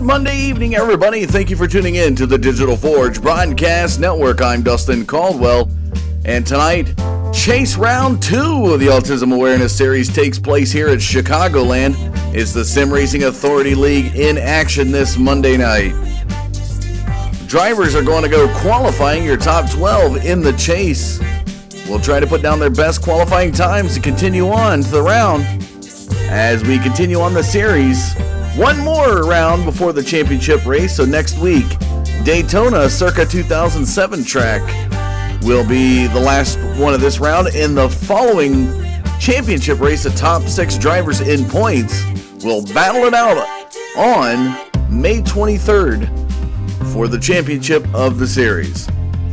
Monday evening, everybody. Thank you for tuning in to the Digital Forge Broadcast Network. I'm Dustin Caldwell, and tonight, Chase Round 2 of the Autism Awareness Series takes place here at Chicagoland. It's the Sim Racing Authority League in action this Monday night. Drivers are going to go qualifying your top 12 in the chase. We'll try to put down their best qualifying times to continue on to the round. As we continue on the series, one more round before the championship race. So next week, Daytona circa 2007 track will be the last one of this round. In the following championship race, the top 6 drivers in points will battle it out on May 23rd for the championship of the series.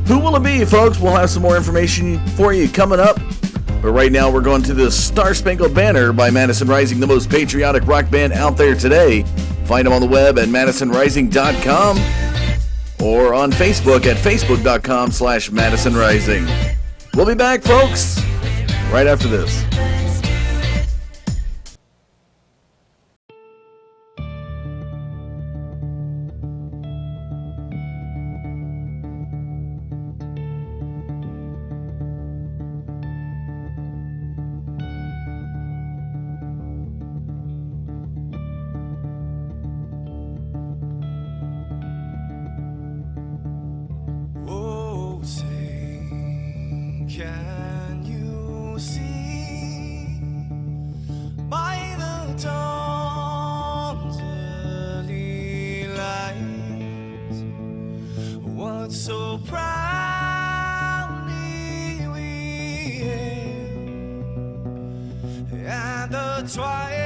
Who will it be, folks? We'll have some more information for you coming up. But right now, we're going to the Star Spangled Banner by Madison Rising, the most patriotic rock band out there today. Find them on the web at madisonrising.com or on Facebook at facebook.com/Madison Rising. We'll be back, folks, right after this. Can you see by the dawn's early light what so proudly we hailed at the twilight's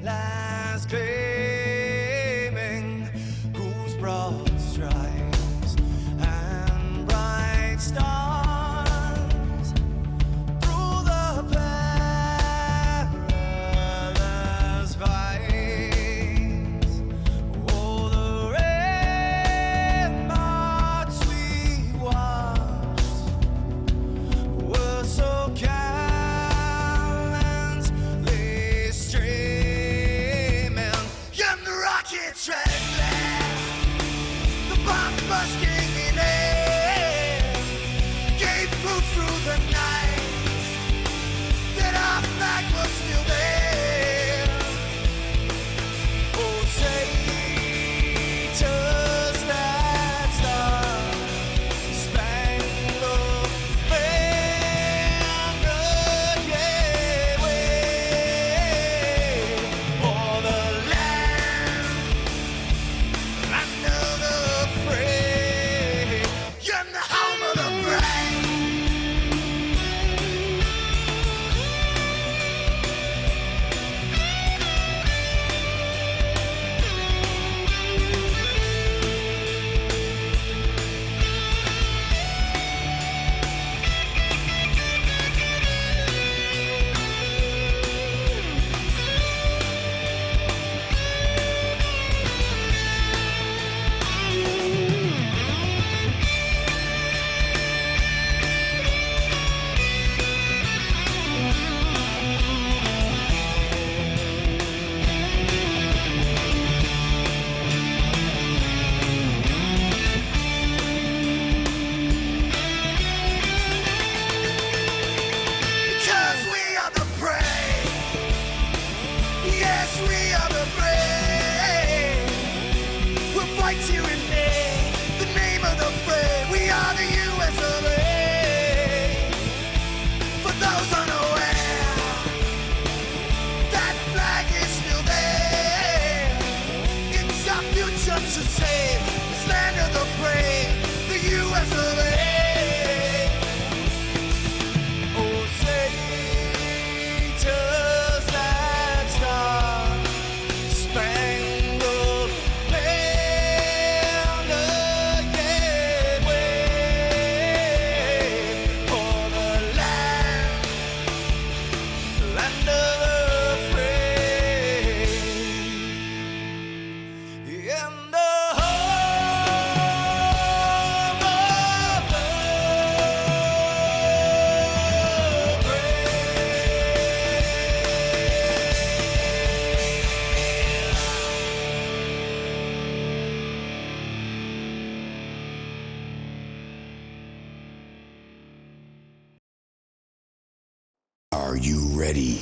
last gleaming, whose broad stripes and bright stars through the perilous fights, oh, the ramparts we watched were so gallantly streaming, and the rockets trembling, the bombs bursting in air, gave proof through the night that our flag was still there. Oh, say, does that star-spangled banner yet wave o'er the land of the free, and the home of the brave? Because we are the brave. Yes, we are the brave. We'll fight to rename the name of the brave. We are the SRA. For those unaware, that flag is still there. It's our future to save. This land of the brave, the SRA. Oh, say, does that star-spangled banner yet wave o'er the land of the free, and the home ready.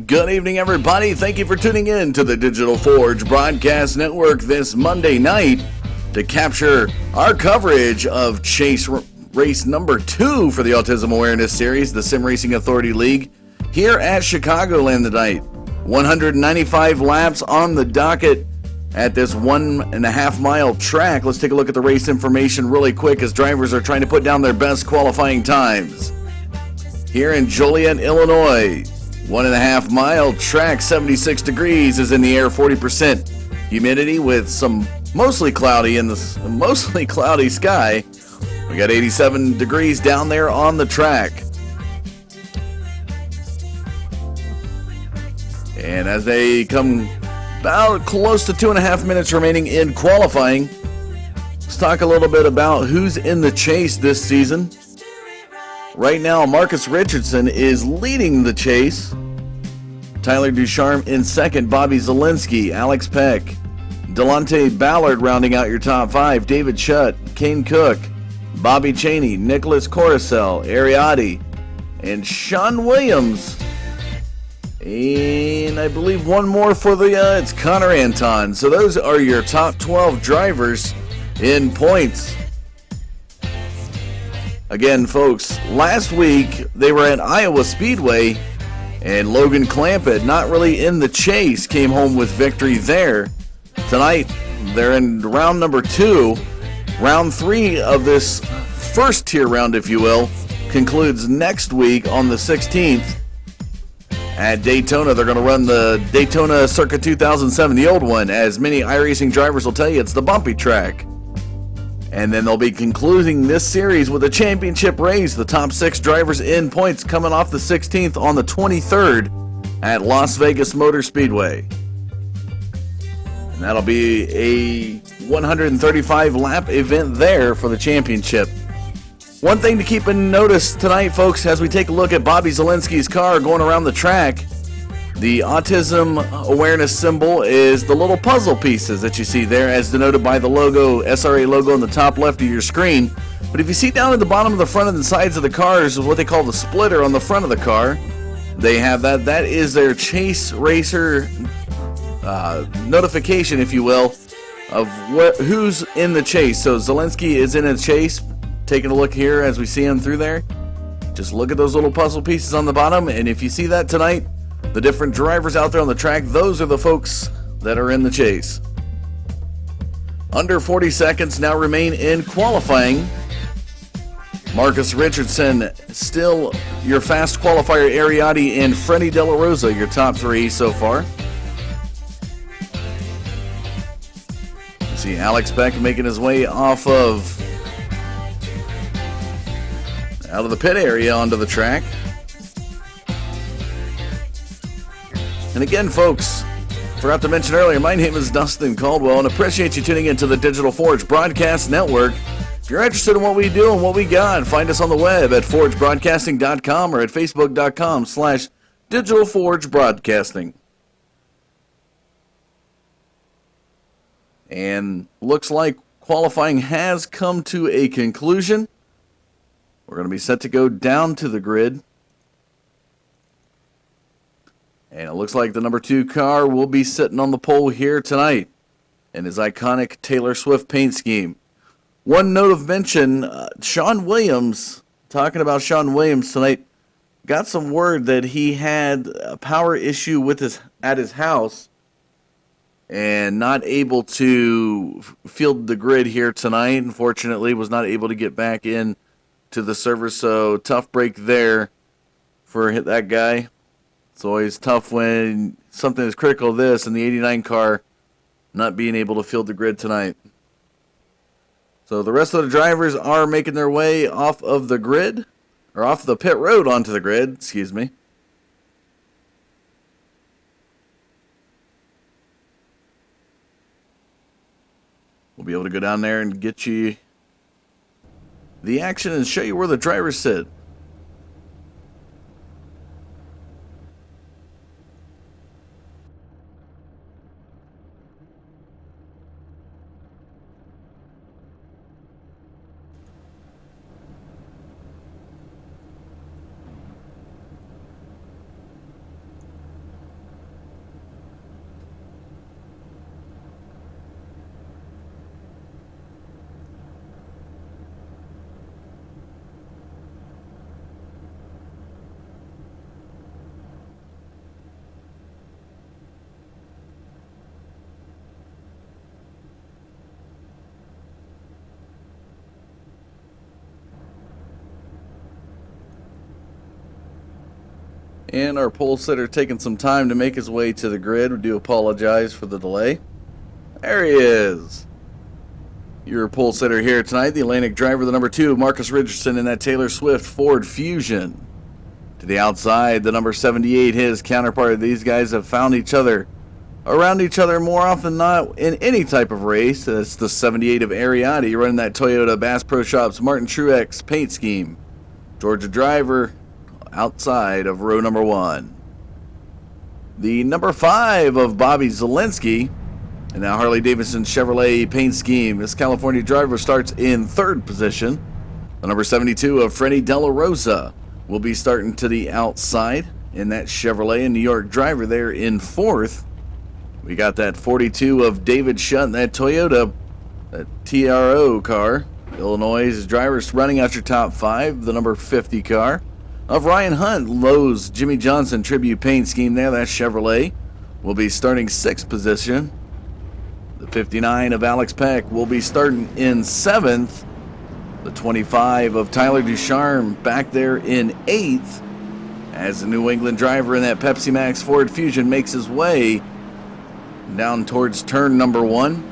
Good evening, everybody. Thank you for tuning in to the Digital Forge Broadcast Network this Monday night to capture our coverage of Chase Race number 2 for the Autism Awareness Series, the Sim Racing Authority League, here at Chicagoland tonight. 195 laps on the docket at this 1.5 mile track. Let's take a look at the race information really quick as drivers are trying to put down their best qualifying times. Here in Joliet, Illinois, 1.5 mile track, 76 degrees is in the air, 40% humidity with some mostly cloudy sky. We got 87 degrees down there on the track. And as they come about close to 2.5 minutes remaining in qualifying, let's talk a little bit about who's in the chase this season. Right now, Marcus Richardson is leading the chase. Tyler Ducharme in second, Bobby Zielinski, Alex Peck, Delonte Ballard rounding out your top 5, David Schutt, Kane Cook, Bobby Cheney, Nicholas Coruscant, Ariadne, and Sean Williams. And I believe one more for it's Connor Anton. So those are your top 12 drivers in points. Again, folks, last week they were at Iowa Speedway, and Logan Clampett, not really in the chase, came home with victory there. Tonight, they're in round number 2. Round 3 of this first tier round, if you will, concludes next week on the 16th at Daytona. They're going to run the Daytona Circuit 2007, the old one. As many iRacing drivers will tell you, it's the bumpy track. And then they'll be concluding this series with a championship race. The top 6 drivers in points coming off the 16th on the 23rd at Las Vegas Motor Speedway. And that'll be a 135 lap event there for the championship. One thing to keep in notice tonight, folks, as we take a look at Bobby Zielinski's car going around the track, the Autism Awareness symbol is the little puzzle pieces that you see there, as denoted by the logo, SRA logo, on the top left of your screen. But if you see down at the bottom of the front and the sides of the cars, what they call the splitter on the front of the car, they have that. That is their Chase Racer notification, if you will, of who's in the chase. So Zielinski is in a chase. Taking a look here as we see him through there. Just look at those little puzzle pieces on the bottom, and if you see that tonight, the different drivers out there on the track, those are the folks that are in the chase. Under 40 seconds now remain in qualifying. Marcus Richardson, still your fast qualifier, Ariadne and Freddie De La Rosa, your top 3 so far. You see Alex Peck making his way out of the pit area onto the track. And again, folks, forgot to mention earlier, my name is Dustin Caldwell, and appreciate you tuning in to the Digital Forge Broadcast Network. If you're interested in what we do and what we got, find us on the web at forgebroadcasting.com or at facebook.com/digitalforgebroadcasting. And looks like qualifying has come to a conclusion. We're going to be set to go down to the grid. And it looks like the number 2 car will be sitting on the pole here tonight in his iconic Taylor Swift paint scheme. One note of mention, Sean Williams, talking about Sean Williams tonight, got some word that he had a power issue with at his house and not able to field the grid here tonight. Unfortunately, was not able to get back in to the server, so tough break there for that guy. It's always tough when something is critical of this and the 89 car not being able to field the grid tonight. So the rest of the drivers are making their way off of the grid, or off the pit road onto the grid, excuse me. We'll be able to go down there and get you the action and show you where the drivers sit. And our pole sitter taking some time to make his way to the grid. We do apologize for the delay. There he is. Your pole sitter here tonight, the Atlantic driver, the number 2, Marcus Richardson, in that Taylor Swift Ford Fusion. To the outside, the number 78, his counterpart. These guys have found each other, around each other more often than not in any type of race. It's the 78 of Ariati running that Toyota Bass Pro Shops Martin Truex paint scheme. Georgia driver outside of row number 1. The number 5 of Bobby Zielinski, and now Harley-Davidson Chevrolet paint scheme. This California driver starts in 3rd position. The number 72 of Freddie Della Rosa will be starting to the outside in that Chevrolet, and New York driver there in 4th. We got that 42 of David Shutt, that Toyota, that TRO car. Illinois' drivers running out your top 5. The number 50 car of Ryan Hunt, Lowe's Jimmy Johnson tribute paint scheme there, that Chevrolet, will be starting 6th position. The 59 of Alex Peck will be starting in 7th. The 25 of Tyler Ducharme back there in 8th, as the New England driver in that Pepsi Max Ford Fusion makes his way down towards turn number 1.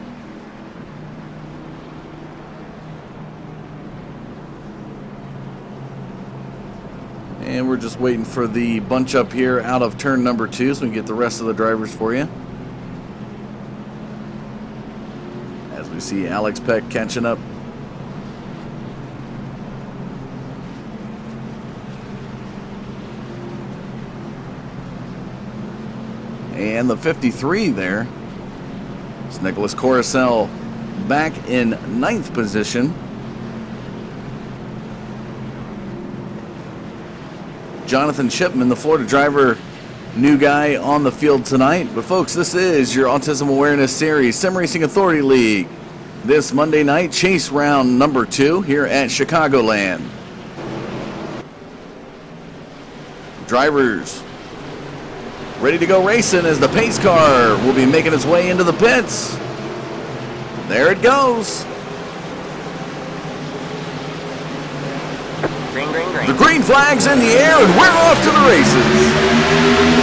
And we're just waiting for the bunch up here out of turn number 2 so we can get the rest of the drivers for you. As we see Alex Peck catching up. And the 53 there is Nicholas Coruscant back in 9th position. Jonathan Shipman, the Florida driver, new guy on the field tonight. But folks, this is your Autism Awareness Series Sim Racing Authority League. This Monday night, chase round number 2 here at Chicagoland. Drivers ready to go racing as the pace car will be making its way into the pits. There it goes. Green, green, green. The green flag's in the air and we're off to the races.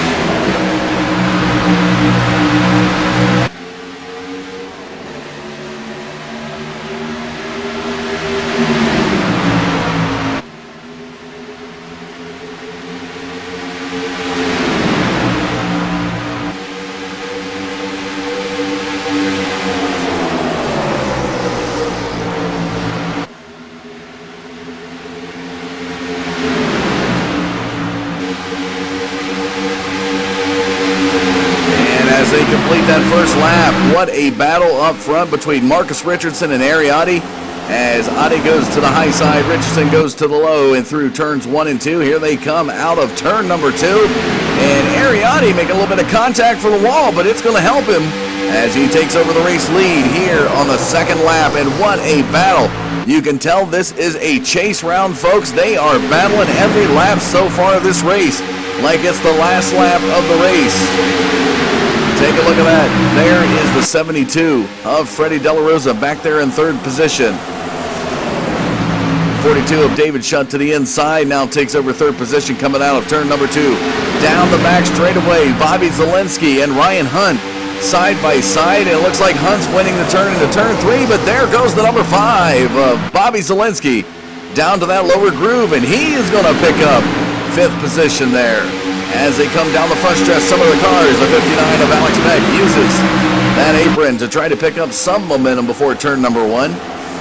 complete that first lap. What a battle up front between Marcus Richardson and Ariati. As Adi goes to the high side, Richardson goes to the low and through turns 1 and 2. Here they come out of turn number 2. And Ariati making a little bit of contact for the wall, but it's going to help him as he takes over the race lead here on the second lap. And what a battle. You can tell this is a chase round, folks. They are battling every lap so far of this race like it's the last lap of the race. Take a look at that. There is the 72 of Freddie De La Rosa back there in third position. 42 of David Shutt to the inside, now takes over third position coming out of turn number 2. Down the back straightaway, Bobby Zielinski and Ryan Hunt side by side. It looks like Hunt's winning the turn into turn 3, but there goes the number 5 of Bobby Zielinski down to that lower groove, and he is going to pick up 5th position there. As they come down the front stretch, some of the cars, the 59 of Alex Peck uses that apron to try to pick up some momentum before turn number 1.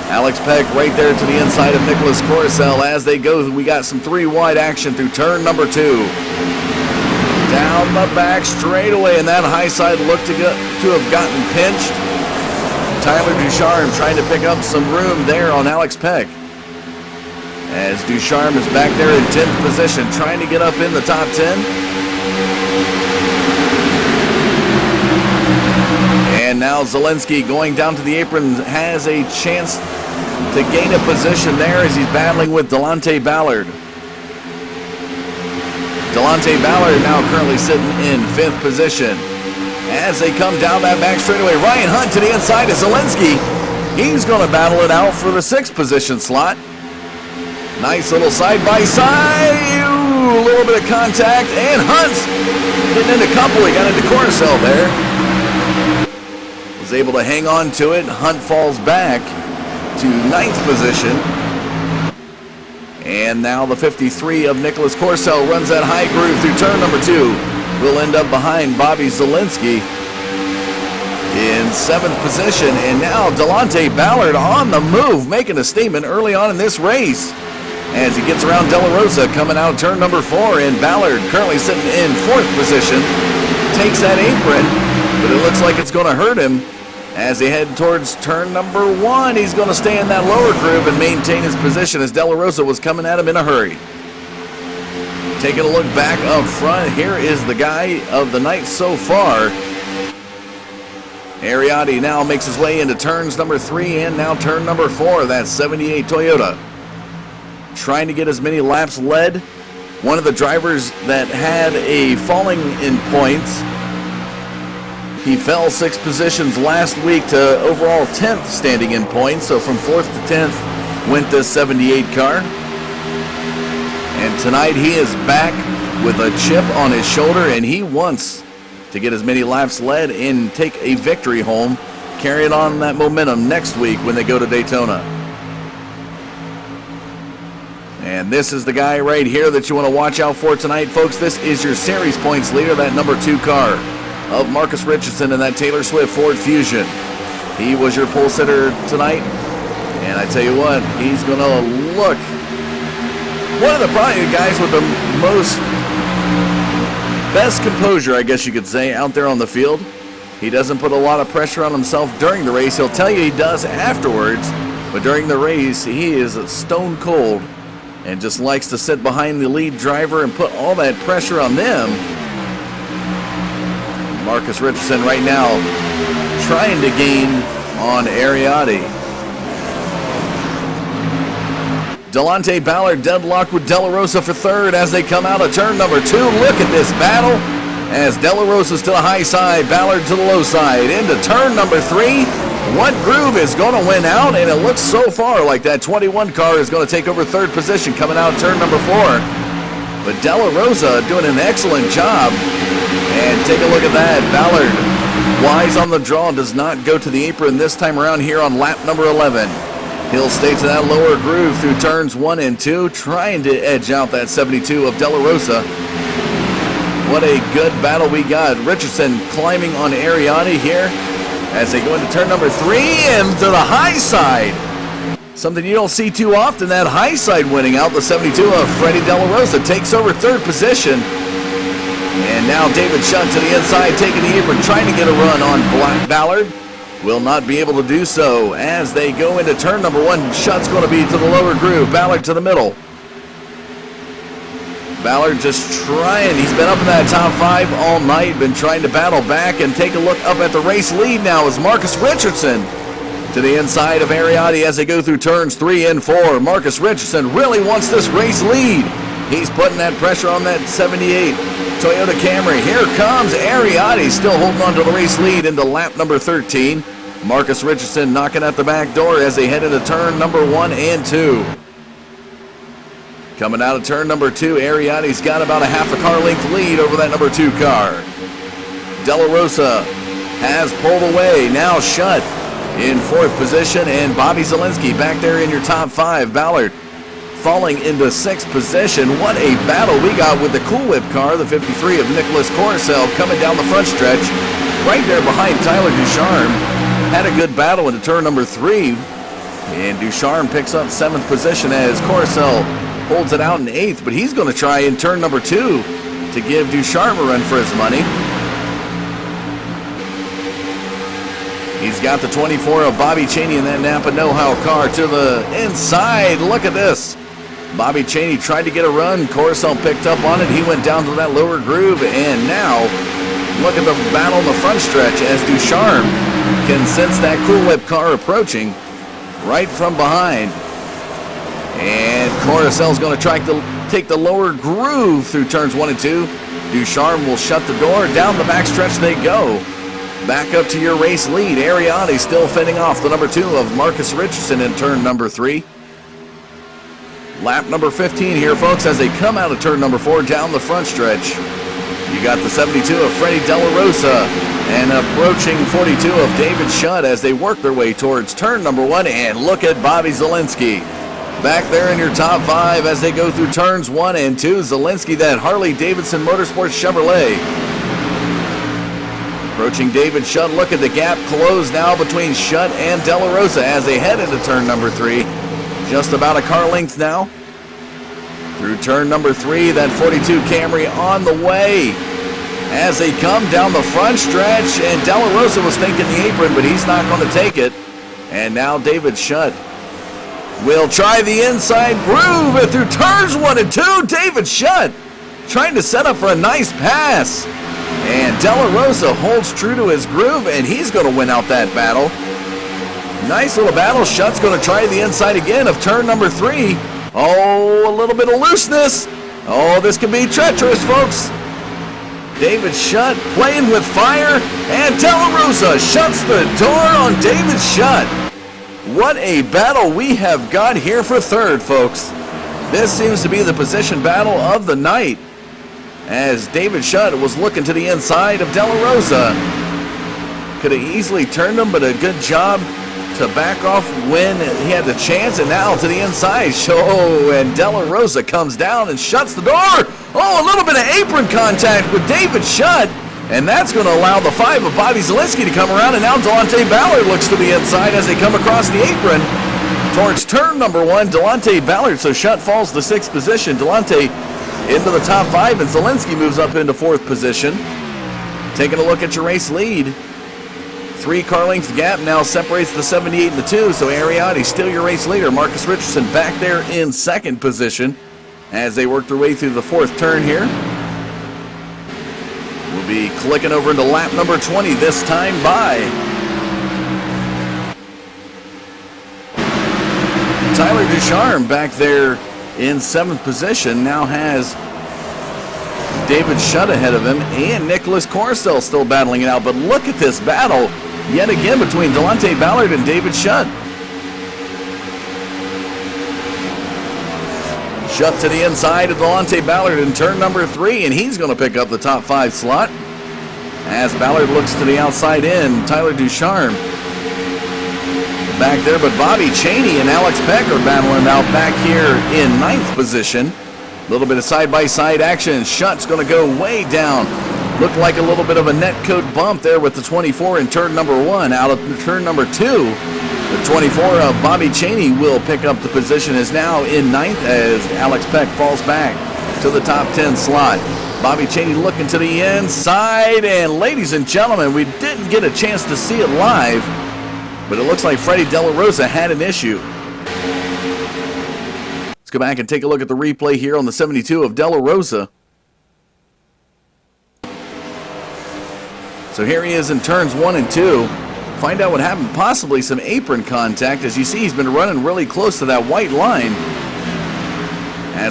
Alex Peck right there to the inside of Nicholas Coruscant as they go. We got some 3-wide action through turn number 2. Down the back straightaway, and that high side looked to have gotten pinched. Tyler Ducharme trying to pick up some room there on Alex Peck. As Ducharme is back there in 10th position, trying to get up in the top 10. And now Zielinski going down to the apron has a chance to gain a position there as he's battling with Delonte Ballard. Delonte Ballard now currently sitting in 5th position. As they come down that back straightaway, Ryan Hunt to the inside of Zielinski. He's going to battle it out for the 6th position slot. Nice little side-by-side. A little bit of contact, and Hunt's getting into couple. He got into Coruscant there. Was able to hang on to it. Hunt falls back to 9th position. And now the 53 of Nicholas Coruscant runs that high groove through turn number 2. Will end up behind Bobby Zielinski in 7th position. And now Delonte Ballard on the move, making a statement early on in this race as he gets around De La Rosa coming out turn number 4. And Ballard currently sitting in 4th position. Takes that apron, but it looks like it's going to hurt him. As they head towards turn number 1, he's going to stay in that lower groove and maintain his position as De La Rosa was coming at him in a hurry. Taking a look back up front, here is the guy of the night so far. Ariati now makes his way into turns number 3 and now turn number 4. That's 78 Toyota. Trying to get as many laps led. One of the drivers that had a falling in points. He fell 6 positions last week to overall 10th standing in points. So from 4th to 10th went the 78 car. And tonight he is back with a chip on his shoulder, and he wants to get as many laps led and take a victory home, carrying on that momentum next week when they go to Daytona. And this is the guy right here that you want to watch out for tonight, folks. This is your series points leader, that number 2 car of Marcus Richardson in that Taylor Swift Ford Fusion. He was your pole sitter tonight, and I tell you what, he's going to look one of the probably guys with the best composure, I guess you could say, out there on the field. He doesn't put a lot of pressure on himself during the race. He'll tell you he does afterwards, but during the race, he is stone cold and just likes to sit behind the lead driver and put all that pressure on them. Marcus Richardson right now trying to gain on Ariati. Delonte Ballard deadlocked with De La Rosa for 3rd as they come out of turn number 2. Look at this battle as De La Rosa's to the high side, Ballard to the low side. Into turn number 3. What groove is going to win out? And it looks so far like that 21 car is going to take over 3rd position coming out turn number 4. But De La Rosa doing an excellent job. And take a look at that. Ballard, wise on the draw, does not go to the apron this time around here on lap number 11. He'll stay to that lower groove through turns 1 and 2, trying to edge out that 72 of De La Rosa. What a good battle we got. Richardson climbing on Ariati here as they go into turn number 3 and to the high side. Something you don't see too often, that high side winning out. The 72 of Freddie De La Rosa takes over 3rd position. And now David Shutt to the inside, taking the apron, trying to get a run on Ballard. Will not be able to do so as they go into turn number 1. Shutt's going to be to the lower groove. Ballard to the middle. Ballard just trying. He's been up in that top 5 all night. Been trying to battle back and take a look up at the race lead now as Marcus Richardson to the inside of Ariotti as they go through turns 3 and 4. Marcus Richardson really wants this race lead. He's putting that pressure on that 78 Toyota Camry. Here comes Ariotti, still holding on to the race lead into lap number 13. Marcus Richardson knocking at the back door as they head into turn number 1 and 2. Coming out of turn number 2, Ariotti's got about a half a car length lead over that number 2 car. De La Rosa has pulled away. Now Shutt in 4th position, and Bobby Zielinski back there in your top 5. Ballard falling into 6th position. What a battle we got with the Cool Whip car, the 53 of Nicholas Coruscant, coming down the front stretch. Right there behind Tyler Ducharme. Had a good battle into turn number 3. And Ducharme picks up 7th position as Coruscant holds it out in 8th. But he's going to try in turn number 2 to give Ducharme a run for his money. He's got the 24 of Bobby Cheney in that Napa Know-How car to the inside. Look at this. Bobby Cheney tried to get a run. Coruscant picked up on it. He went down to that lower groove. And now, look at the battle in the front stretch as Ducharme can sense that Cool Whip car approaching right from behind. And Coruscant's going to try to take the lower groove through turns 1 and 2. Ducharme will shut the door. Down the back stretch they go. Back up to your race lead. Ariotti still fending off the number 2 of Marcus Richardson in turn number 3. Lap number 15 here, folks, as they come out of turn number 4 down the front stretch. You got the 72 of Freddie De La Rosa and approaching 42 of David Shutt as they work their way towards turn number 1. And look at Bobby Zielinski back there in your top 5 as they go through turns 1 and 2. Zielinski, that Harley-Davidson Motorsports Chevrolet. Approaching David Shutt. Look at the gap closed now between Shutt and De La Rosa as they head into turn number 3. Just about a car length now. Through turn number 3, that 42 Camry on the way as they come down the front stretch. And De La Rosa was thinking the apron, but he's not going to take it. And now David Shutt will try the inside groove. And through turns 1 and 2, David Shutt trying to set up for a nice pass. And De La Rosa holds true to his groove, and he's going to win out that battle. Nice little battle. Shutt's going to try the inside again of turn number 3. Oh, a little bit of looseness. Oh, this can be treacherous, folks. David Shutt playing with fire, and De La Rosa shuts the door on David Shutt. What a battle we have got here for 3rd, folks. This seems to be the position battle of the night, as David Shutt was looking to the inside of De La Rosa. Could have easily turned him, but a good job to back off when he had the chance, and now to the inside. And De La Rosa comes down and shuts the door. Oh, a little bit of apron contact with David Shutt, and that's going to allow the 5 of Bobby Zielinski to come around, and now Delonte Ballard looks to the inside as they come across the apron towards turn number 1. Delonte Ballard, so Shutt falls to 6th position. Delonte into the top 5, and Zielinski moves up into 4th position. Taking a look at your race lead. 3 car length gap now separates the 78 and the 2, so Ariotti still your race leader. Marcus Richardson back there in 2nd position as they work their way through the 4th turn here. We'll be clicking over into lap number 20 this time by Tyler Ducharme back there in 7th position. Now has David Shutt ahead of him, and Nicholas Coruscant still battling it out. But look at this battle yet again between Delonte Ballard and David Shutt. Shutt to the inside of Delonte Ballard in turn number 3, and he's going to pick up the top 5 slot. As Ballard looks to the outside in, Tyler Ducharme back there, but Bobby Cheney and Alex Peck are battling out back here in 9th position. A little bit of side-by-side action. Shutt's going to go way down. Looked like a little bit of a net coat bump there with the 24 in turn number 1. Out of turn number 2, the 24 of Bobby Cheney will pick up the position, is now in 9th as Alex Peck falls back to the top 10 slot. Bobby Cheney looking to the inside, and ladies and gentlemen, we didn't get a chance to see it live, but it looks like Freddie De La Rosa had an issue. Let's go back and take a look at the replay here on the 72 of De La Rosa. So here he is in turns 1 and 2. Find out what happened. Possibly some apron contact. As you see, he's been running really close to that white line.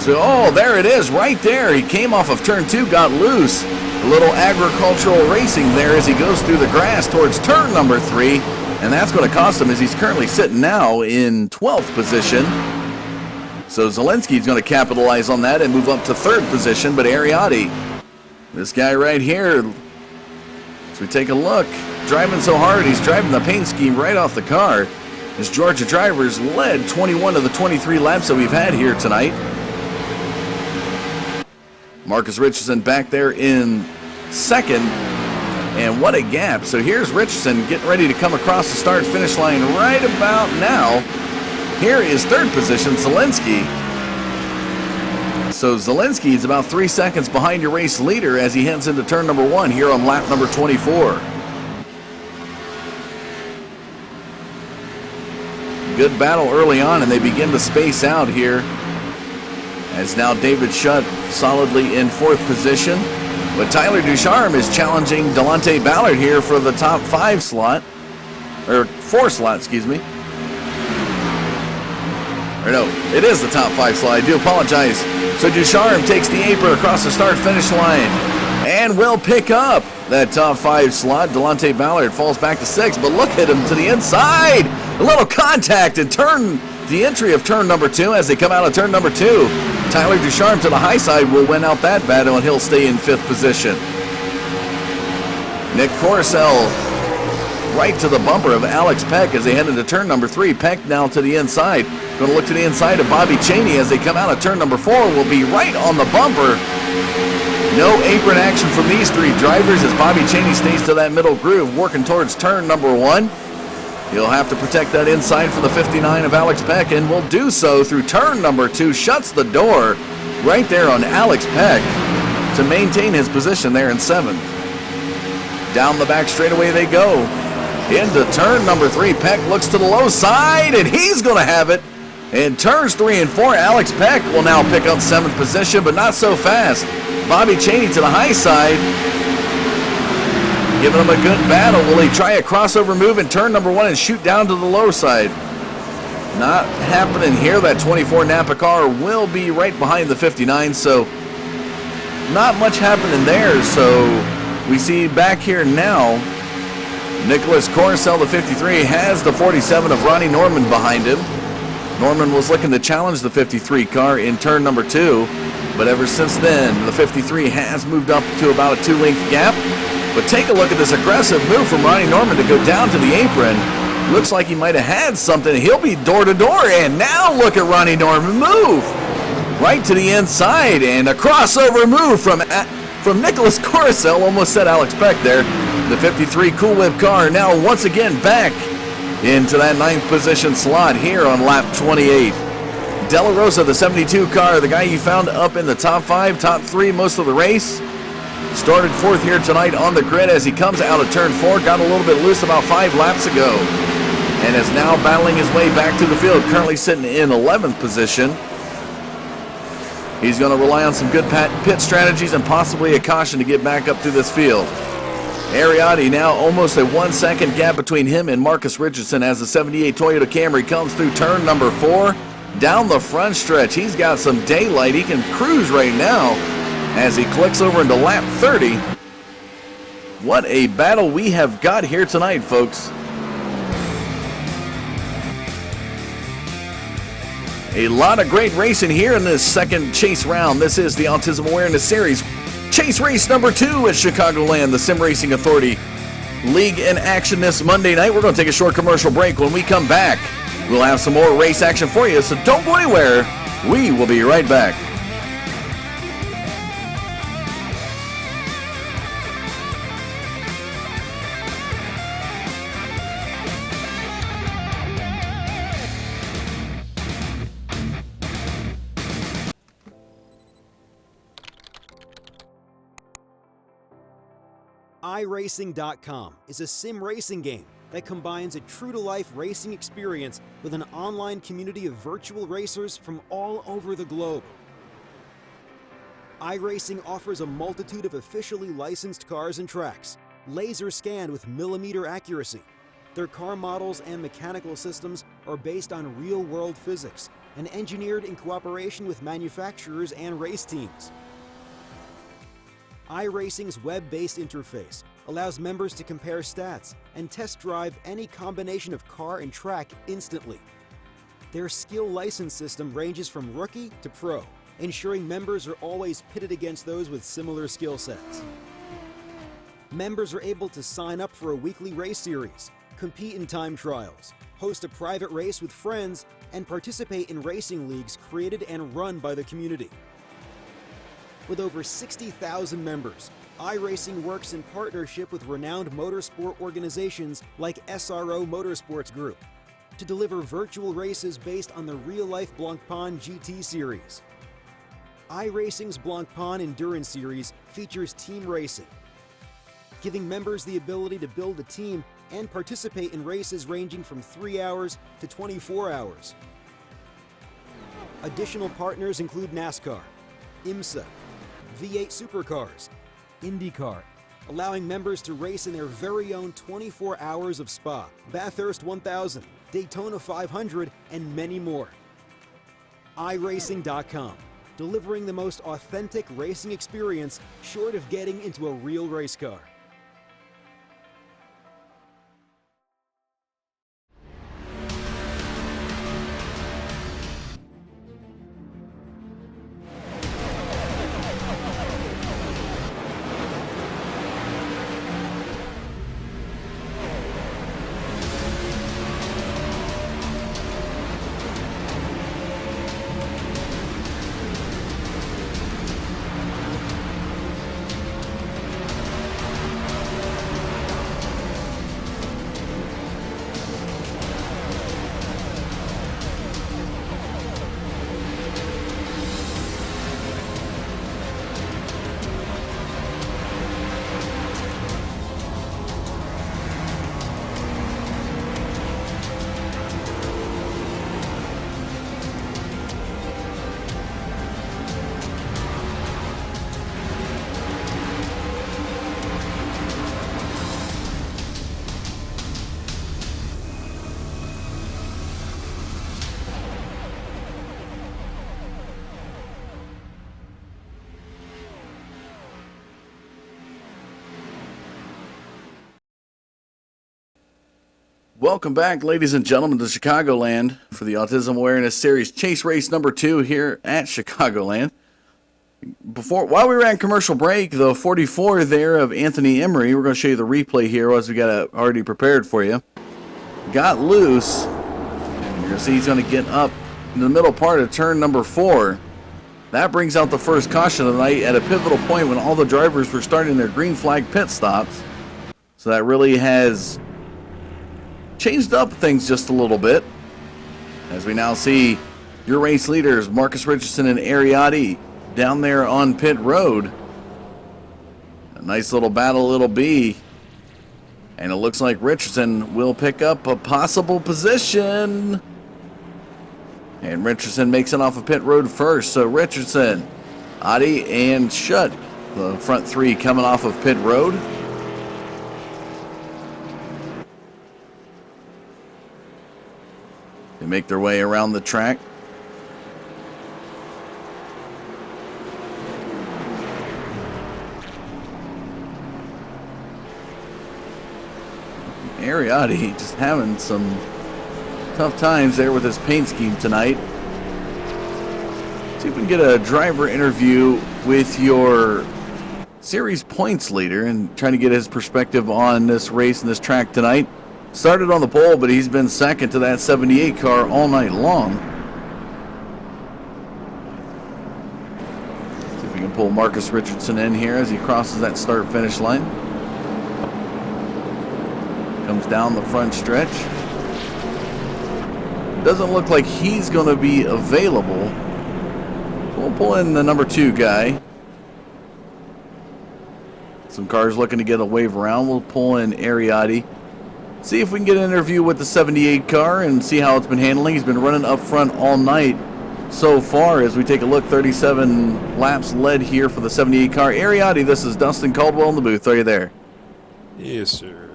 Oh, there it is, right there. He came off of turn 2, got loose. A little agricultural racing there as he goes through the grass towards turn number 3. And that's going to cost him as he's currently sitting now in 12th position. So Zielinski's going to capitalize on that and move up to 3rd position. But Ariotti, this guy right here, as we take a look, driving so hard, he's driving the paint scheme right off the car. His Georgia drivers led 21 of the 23 laps that we've had here tonight. Marcus Richardson back there in 2nd, and what a gap. So here's Richardson getting ready to come across the start-finish line right about now. Here is 3rd position, Zielinski. So Zielinski is about 3 seconds behind your race leader as he heads into turn number 1 here on lap number 24. Good battle early on, and they begin to space out here. As now David Shutt solidly in 4th position. But Tyler Ducharme is challenging Delonte Ballard here for the top 5 slot. Or 4 slot, excuse me. Or no, it is the top 5 slot. I do apologize. So Ducharme takes the apron across the start-finish line and will pick up that top 5 slot. Delonte Ballard falls back to 6, but look at him to the inside. A little contact and the entry of turn number 2 as they come out of turn number 2. Tyler Ducharme to the high side will win out that battle, and he'll stay in 5th position. Nick Coruscant right to the bumper of Alex Peck as they head into turn number 3. Peck now to the inside. Going to look to the inside of Bobby Cheney as they come out of turn number 4. Will be right on the bumper. No apron action from these 3 drivers as Bobby Cheney stays to that middle groove, working towards turn number 1. He'll have to protect that inside for the 59 of Alex Peck, and will do so through turn number 2. Shuts the door right there on Alex Peck to maintain his position there in 7th. Down the back straightaway they go. Into turn number 3. Peck looks to the low side, and he's going to have it. In turns 3 and 4, Alex Peck will now pick up 7th position, but not so fast. Bobby Cheney to the high side, giving him a good battle. Will he try a crossover move in turn number 1 and shoot down to the low side? Not happening here. That 24 Napa car will be right behind the 59, so not much happening there. So we see back here now, Nicholas Coruscant, the 53, has the 47 of Ronnie Norman behind him. Norman was looking to challenge the 53 car in turn number 2, but ever since then, the 53 has moved up to about a 2-length gap. But take a look at this aggressive move from Ronnie Norman to go down to the apron. Looks like he might have had something. He'll be door to door, and now look at Ronnie Norman move right to the inside, and a crossover move from Nicholas Coruscant. Almost said Alex Peck there. The 53 Cool Whip car now once again back into that 9th position slot here on lap 28. De La Rosa, the 72 car, the guy you found up in the top 5, top 3 most of the race, started 4th here tonight on the grid as he comes out of turn 4. Got a little bit loose about 5 laps ago and is now battling his way back to the field. Currently sitting in 11th position. He's going to rely on some good pit strategies and possibly a caution to get back up through this field. Ariotti now almost a 1 second gap between him and Marcus Richardson as the 78 Toyota Camry comes through turn number 4. Down the front stretch, he's got some daylight. He can cruise right now as he clicks over into lap 30. What a battle we have got here tonight, folks. A lot of great racing here in this second chase round. This is the Autism Awareness Series. Chase race number 2 at Chicagoland, the Sim Racing Authority League in action this Monday night. We're going to take a short commercial break. When we come back, we'll have some more race action for you, so don't go anywhere. We will be right back. iRacing.com is a sim racing game that combines a true-to-life racing experience with an online community of virtual racers from all over the globe. iRacing offers a multitude of officially licensed cars and tracks, laser scanned with millimeter accuracy. Their car models and mechanical systems are based on real-world physics and engineered in cooperation with manufacturers and race teams. iRacing's web-based interface allows members to compare stats and test drive any combination of car and track instantly. Their skill license system ranges from rookie to pro, ensuring members are always pitted against those with similar skill sets. Members are able to sign up for a weekly race series, compete in time trials, host a private race with friends, and participate in racing leagues created and run by the community. With over 60,000 members, iRacing works in partnership with renowned motorsport organizations like SRA Motorsports Group to deliver virtual races based on the real-life Blancpain GT series. iRacing's Blancpain Endurance Series features team racing, giving members the ability to build a team and participate in races ranging from 3 hours to 24 hours. Additional partners include NASCAR, IMSA, V8 Supercars, IndyCar, allowing members to race in their very own 24 hours of Spa, Bathurst 1000, Daytona 500, and many more. iRacing.com, delivering the most authentic racing experience short of getting into a real race car. Welcome back, ladies and gentlemen, to Chicagoland for the Autism Awareness Series Chase Race number 2 here at Chicagoland. While we were at commercial break, the 44 there of Anthony Emery, we're going to show you the replay here as we got it already prepared for you. Got loose. You're going to see he's going to get up in the middle part of turn number 4. That brings out the first caution of the night at a pivotal point when all the drivers were starting their green flag pit stops. So that really has changed up things just a little bit, as we now see your race leaders, Marcus Richardson and Ariotti, down there on pit road. A nice little battle it'll be, and it looks like Richardson will pick up a possible position, and Richardson makes it off of pit road first. So Richardson, Adi, and Schutt, the front 3 coming off of pit road. They make their way around the track. Ariotti just having some tough times there with his paint scheme tonight. See if we can get a driver interview with your series points leader and trying to get his perspective on this race and this track tonight. Started on the pole, but he's been second to that 78 car all night long. See if we can pull Marcus Richardson in here as he crosses that start-finish line. Comes down the front stretch. Doesn't look like he's going to be available. So we'll pull in the number 2 guy. Some cars looking to get a wave around. We'll pull in Ariotti. See if we can get an interview with the 78 car and see how it's been handling. He's been running up front all night so far. As we take a look, 37 laps led here for the 78 car. Ariotti, this is Dustin Caldwell in the booth. Are you there? Yes, sir.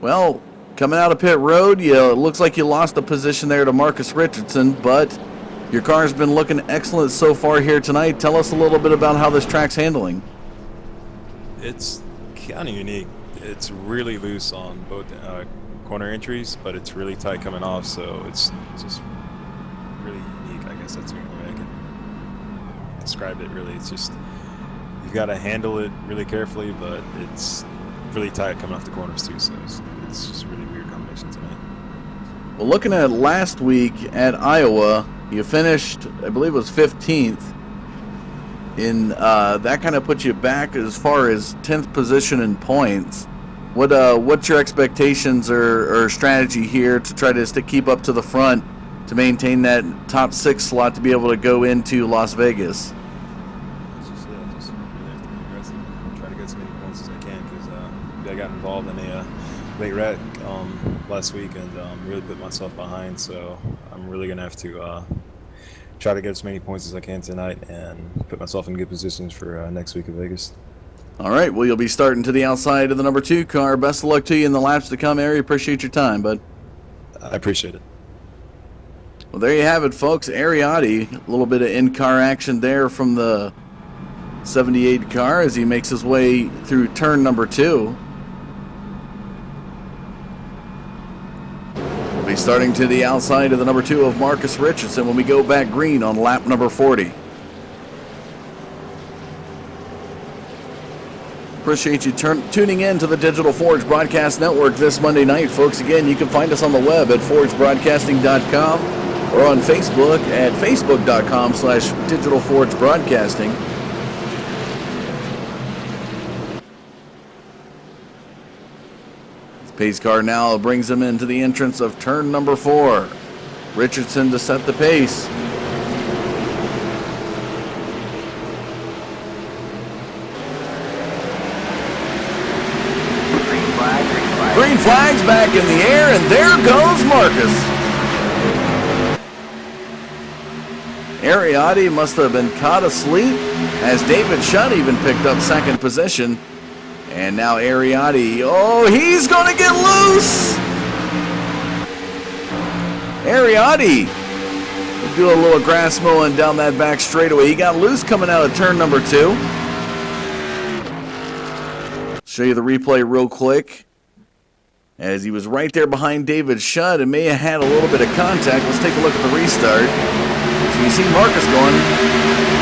Well, coming out of pit road, it looks like you lost a position there to Marcus Richardson, but your car's been looking excellent so far here tonight. Tell us a little bit about how this track's handling. It's kind of unique. It's really loose on both corner entries, but it's really tight coming off, so it's just really unique. I guess that's the only way I can describe it, really. It's just, you've got to handle it really carefully, but it's really tight coming off the corners too, so it's just a really weird combination tonight. Well, looking at last week at Iowa, you finished, I believe it was 15th. That kind of puts you back as far as 10th position in points. What's your expectations or strategy here to try to keep up to the front to maintain that top 6 slot to be able to go into Las Vegas? Just really have to be aggressive and try to get as many points as I can, because I got involved in a late wreck last week and really put myself behind, so I'm really going to have to try to get as many points as I can tonight and put myself in good positions for next week in Vegas. All right, well, you'll be starting to the outside of the number 2 car. Best of luck to you in the laps to come, Ari. Appreciate your time, bud. I appreciate it. Well, there you have it, folks. Ariotti, a little bit of in-car action there from the 78 car as he makes his way through turn number 2. We'll be starting to the outside of the number 2 of Marcus Richardson when we go back green on lap number 40. Appreciate you tuning in to the Digital Forge Broadcast Network this Monday night, folks. Again, you can find us on the web at forgebroadcasting.com or on Facebook at facebook.com/digitalforgebroadcasting. This pace car now brings him into the entrance of turn number 4. Richardson to set the pace. Green flag's back in the air, and there goes Marcus. Ariotti must have been caught asleep as David Shutt even picked up 2nd position. And now Ariotti, he's going to get loose. Ariotti will do a little grass mowing down that back straightaway. He got loose coming out of turn number 2. Show you the replay real quick. As he was right there behind David Shutt and may have had a little bit of contact. Let's take a look at the restart. So you see Marcus going.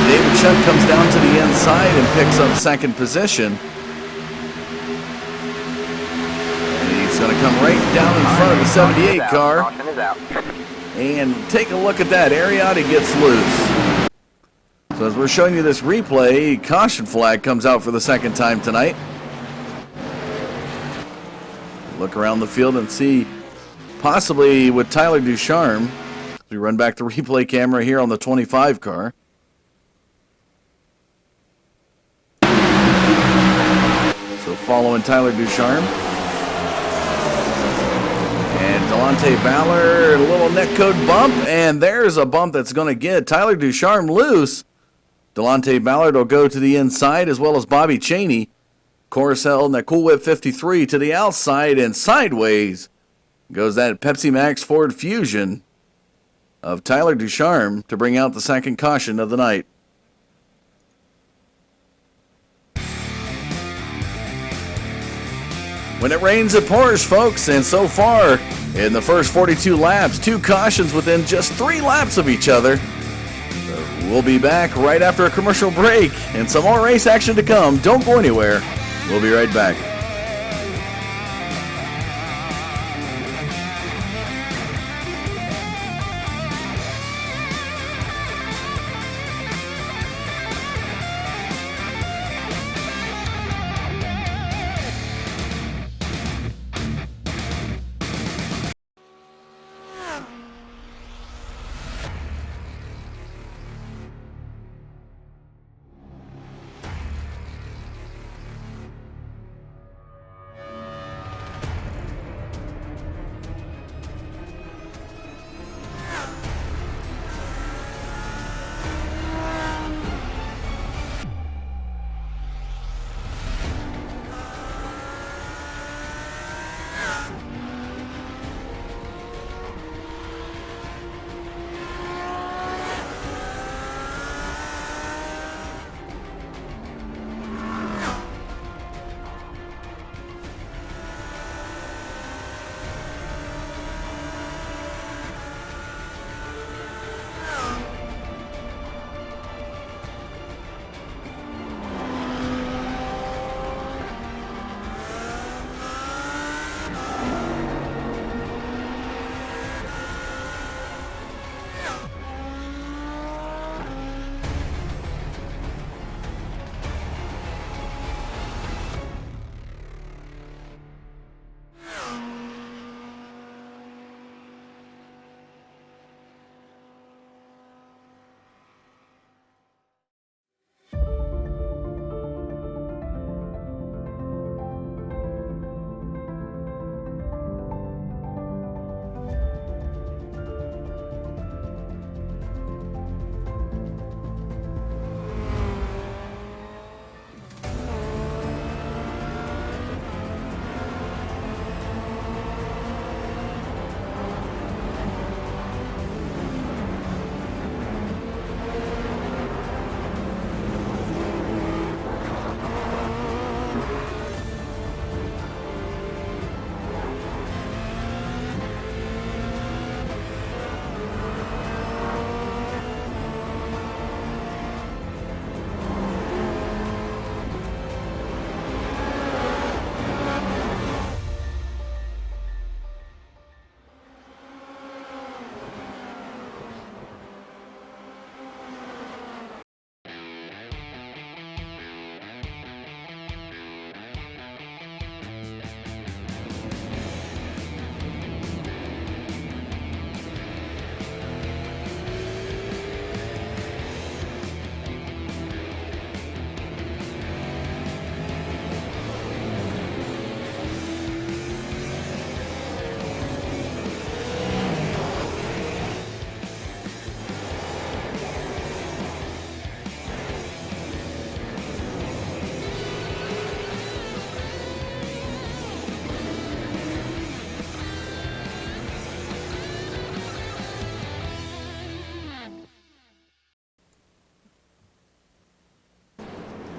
David Shutt comes down to the inside and picks up 2nd position. And he's going to come right down in front of the 78 car. And take a look at that. Ariotti gets loose. So as we're showing you this replay, caution flag comes out for the 2nd time tonight. Look around the field and see possibly with Tyler Ducharme. We run back the replay camera here on the 25 car. So following Tyler Ducharme. And Delonte Ballard, a little netcode bump. And there's a bump that's going to get Tyler Ducharme loose. Delonte Ballard will go to the inside as well as Bobby Chaney. Coruscant and that Cool Whip 53 to the outside, and sideways goes that Pepsi Max Ford Fusion of Tyler Ducharme to bring out the 2nd caution of the night. When it rains, it pours, folks, and so far in the first 42 laps, 2 cautions within just 3 laps of each other. We'll be back right after a commercial break and some more race action to come. Don't go anywhere. We'll be right back.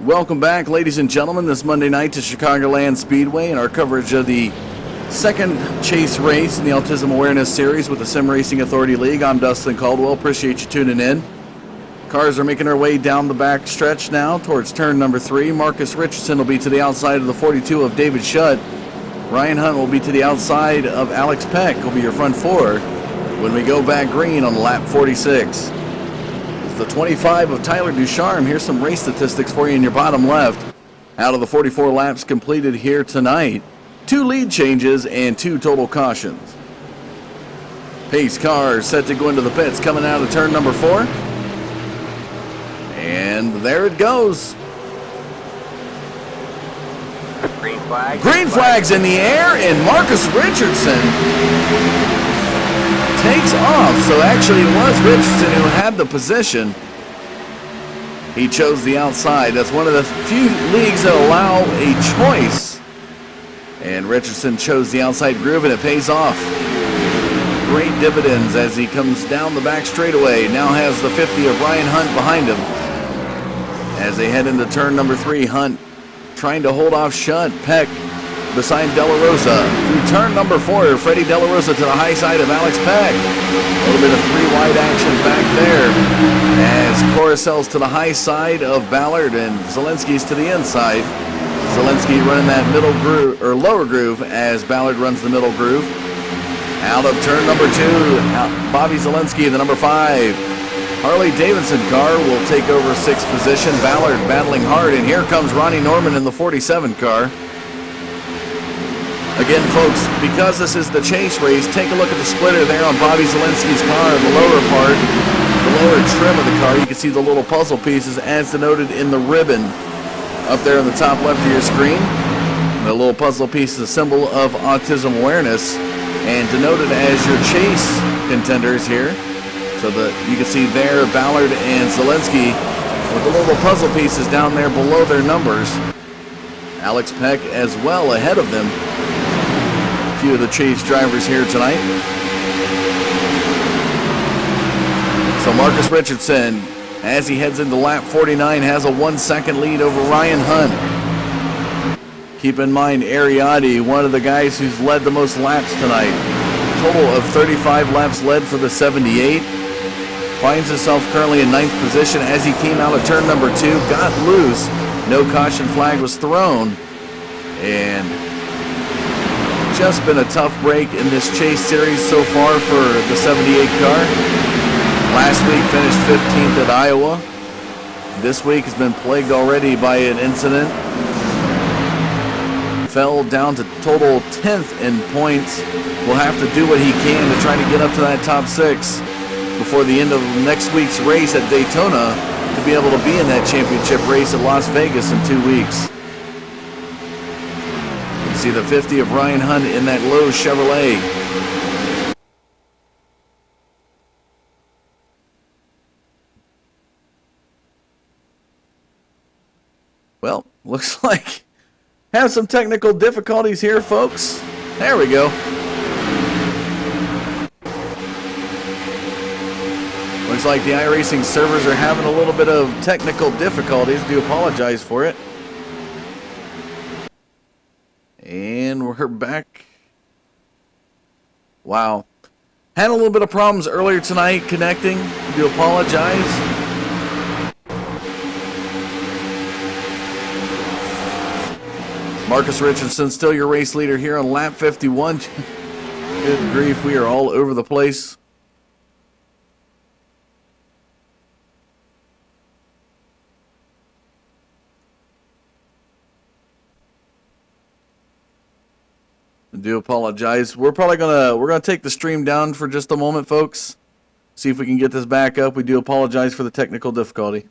Welcome back, ladies and gentlemen, this Monday night to Chicagoland Speedway and our coverage of the second chase race in the Autism Awareness Series with the Sim Racing Authority League. I'm Dustin Caldwell. Appreciate you tuning in. Cars are making their way down the back stretch now towards turn number 3. Marcus Richardson will be to the outside of the 42 of David Shutt. Ryan Hunt will be to the outside of Alex Peck, will be your front 4 when we go back green on lap 46. The 25 of Tyler Ducharme. Here's some race statistics for you in your bottom left. Out of the 44 laps completed here tonight, 2 lead changes and 2 total cautions. Pace car set to go into the pits coming out of turn number 4. And there it goes. Green flag. Green flag's in the air, and Marcus Richardson takes off. So actually it was Richardson who had the position. He chose the outside. That's one of the few leagues that allow a choice. And Richardson chose the outside groove, and it pays off. Great dividends as he comes down the back straightaway. Now has the 50 of Ryan Hunt behind him. As they head into turn number 3, Hunt trying to hold off Shutt. Peck beside De La Rosa. Through turn number 4, Freddie De La Rosa to the high side of Alex Peck. A little bit of 3-wide action back there as Coruscant's to the high side of Ballard and Zielinski's to the inside. Zielinski running that middle groove, or lower groove, as Ballard runs the middle groove. Out of turn number 2, Bobby Zielinski, the number 5. Harley Davidson car will take over 6th position. Ballard battling hard, and here comes Ronnie Norman in the 47 car. Again, folks, because this is the chase race, take a look at the splitter there on Bobby Zielinski's car, the lower part, the lower trim of the car. You can see the little puzzle pieces as denoted in the ribbon up there in the top left of your screen. The little puzzle piece is a symbol of autism awareness and denoted as your chase contenders here. So that you can see there Ballard and Zielinski with the little puzzle pieces down there below their numbers. Alex Peck as well ahead of them. A few of the chase drivers here tonight. So Marcus Richardson, as he heads into lap 49, has a 1-second lead over Ryan Hunt. Keep in mind, Ariadne, one of the guys who's led the most laps tonight. Total of 35 laps led for the 78. Finds himself currently in 9th position as he came out of turn number 2, got loose. No caution flag was thrown. And just been a tough break in this chase series so far for the 78 car. Last week finished 15th at Iowa. This week has been plagued already by an incident. Fell down to total 10th in points. Will have to do what he can to try to get up to that top 6 before the end of next week's race at Daytona to be able to be in that championship race at Las Vegas in 2 weeks. You see the 50 of Ryan Hunt in that Lowe's Chevrolet. Well, looks like have some technical difficulties here, folks. There we go. Looks like the iRacing servers are having a little bit of technical difficulties. Do apologize for it. we're back. Wow. Had a little bit of problems earlier tonight connecting. I do apologize. Marcus Richardson, still your race leader here on lap 51. Good grief, we are all over the place. I do apologize. We're gonna take the stream down for just a moment, folks. See if we can get this back up. We do apologize for the technical difficulty.